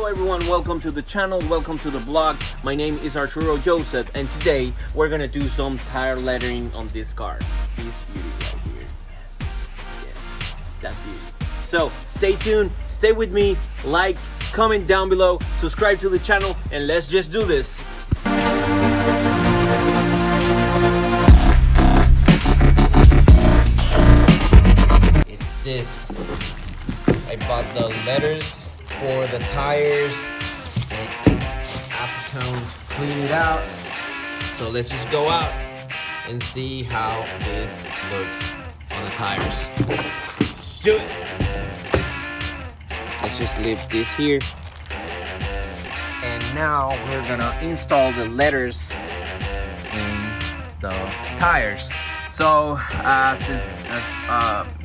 everyone, welcome to the channel, welcome to the blog. My name is Arturo Joseph, and today we're gonna do some tire lettering on this car. This beauty right here. Yes, that beauty. So stay tuned, stay with me, like, comment down below, subscribe to the channel, and let's just do this. It's this. I bought the letters for the tires and acetone to clean it out. So let's just go out and see how this looks on the tires. Let's do it. Let's just leave this here. And now we're gonna install the letters in the tires. So since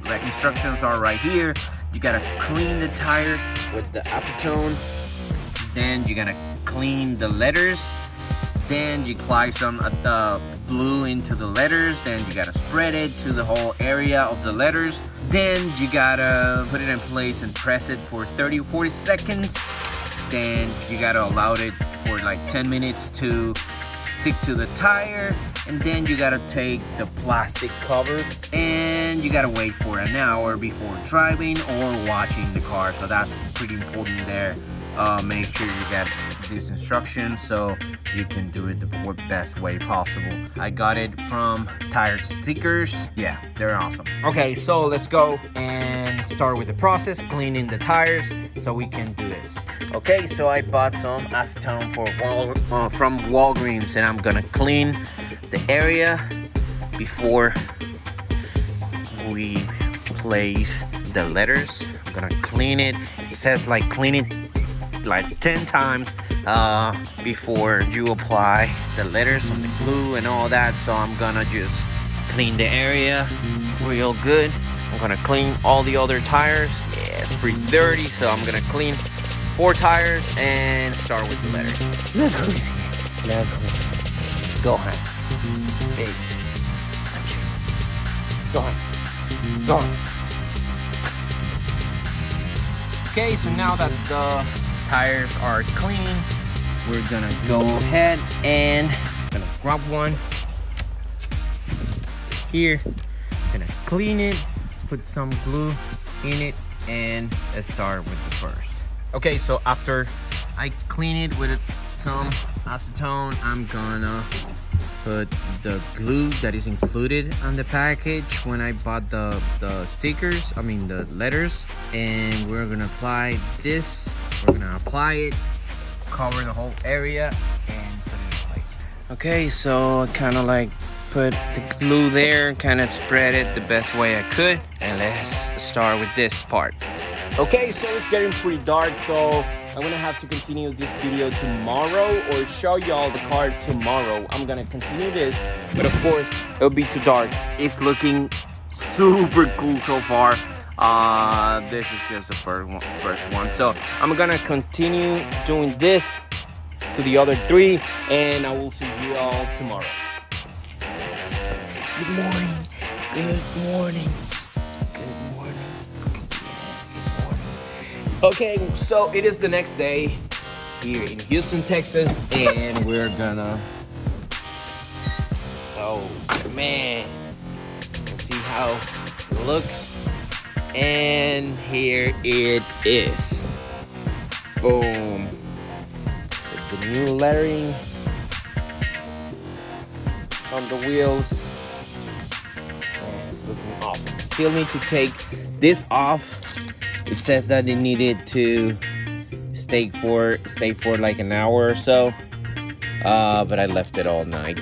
the instructions are right here, you gotta clean the tire with the acetone, then you're gonna clean the letters, then you apply some glue into the letters, then you gotta spread it to the whole area of the letters, then you gotta put it in place and press it for 30 or 40 seconds, then you gotta allow it for like 10 minutes to stick to the tire, and then you gotta take the plastic cover and you gotta wait for an hour before driving or watching the car. So that's pretty important there. Make sure you get this instruction so you can do it the best way possible. I got it from Tire Stickers. Yeah, they're awesome. Okay, so let's go and start with the process, cleaning the tires so we can do this. Okay, so I bought some acetone from Walgreens, and I'm gonna clean the area before we place the letters. I'm gonna clean it. It says like clean it like 10 times before you apply the letters on the glue and all that. So I'm gonna just clean the area real good. I'm gonna clean all the other tires. Yeah, it's pretty dirty, so I'm gonna clean 4 tires and start with the letters. Look who's here. Look who's here. Go on. Big. Go on. Go on. Okay, so now that the tires are clean, we're gonna go ahead and gonna grab one here, gonna clean it, put some glue in it, and let's start with the first. Okay, so after I clean it with some acetone, I'm gonna put the glue that is included on the package when I bought the stickers, I mean the letters, and we're gonna apply this. We're gonna apply it, cover the whole area, and put it in place. Okay, so I kind of like put the glue there, kind of spread it the best way I could, and let's start with this part. Okay, so it's getting pretty dark, so I'm gonna have to continue this video tomorrow or show y'all the car tomorrow. I'm gonna continue this, but of course it'll be too dark. It's looking super cool so far. This is just the first one, so I'm gonna continue doing this to the other 3, and I will see you all tomorrow. Good morning. Good morning. Good morning. Good morning. Okay, so it is the next day here in Houston, Texas, and we're gonna, oh man, let's see how it looks. And here it is. Boom. With the new lettering on the wheels. Oh, it's looking awesome. Still need to take this off. It says that it needed to stay for like an hour or so. But I left it all night.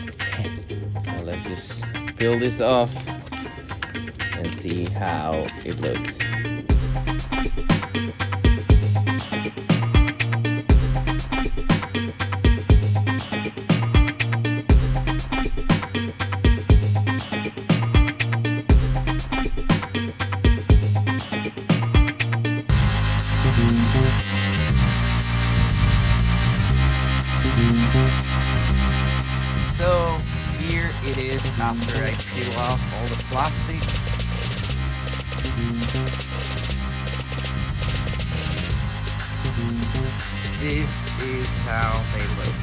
So let's just peel this off and see how it looks. So here it is after I peel off all the plastic. this is how they look.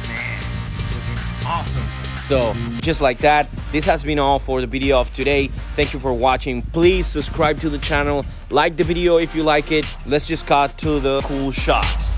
Man, looking awesome. So just like that, this has been all for the video of today. Thank you for watching. Please subscribe to the channel, like the video if you like it. Let's just cut to the cool shots.